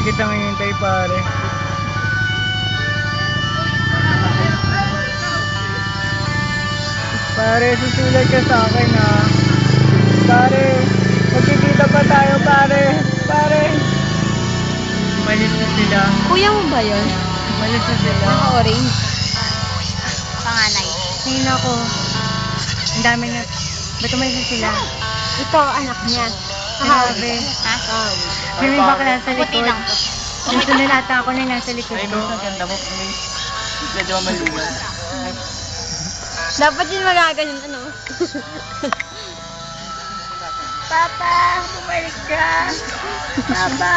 kitang hihintay, pare. Pare, susulat ka sa akin, ha? Pare, magkikita pa tayo, pare. Pare. Malis na sila. Kuya mo ba yun? Malis na sila. Naka-orange. Panganay. Ngayon ako. Ang dami na. Ba't umalis na sila? Ito, anak niya. Kahabi. Ha? May bakla sa Puti likod. lang to. Gusto na nata ako na nasa likod Ay, ko. mas ang ganda mo, please. Medyo maliwan. Dapat yun magaganyan, ano? Papa, bumalik ka. Papa.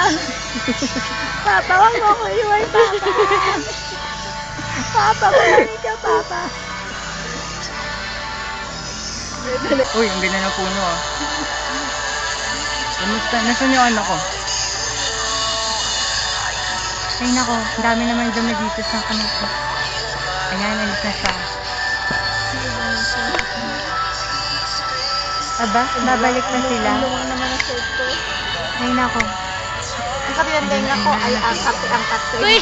Papa, wag mo ko iwan, Papa. Papa, bumalik ka, Papa. Uy, ang ganda ng puno, ah. Kamusta? Nasaan yung anak ko? Ay nako, ang dami naman dumi dito sa kanito. Ayan, alis na siya. Aba, babalik na sila. Lumang naman ang shirt ko. Ay nako. Ang kapitandeng ako ay ang kape-angkat ko. Uy!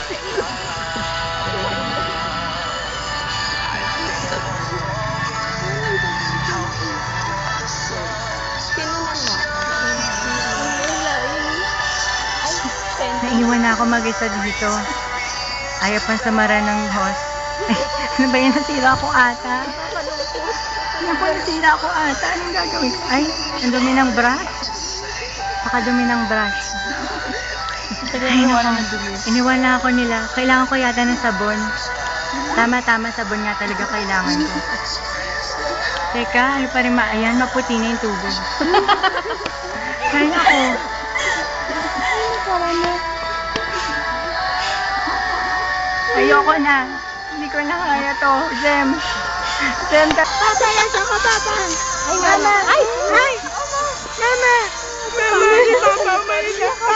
Naiwan na ako mag-isa dito. Ayaw pang samara ng host. Ano ba yun? Nasira ko ata. Ano po, nasira ko ata. Anong gagawin ko? Ay, ang dumi ng brush. Pakadumi ng brush. Ay, naku. Iniwan na ako nila. Kailangan ko yata ng sabon. Tama-tama, sabon nga talaga kailangan ko. Teka, ano pa rin ayan, maputi na yung tubig. Ay, ako. Ayoko na. Hindi ko na kaya to. Jem. Papa, nasa ka, Papa? Ay, mama. Ay! Ay! Mama! Mama, si Papa, umalis ako.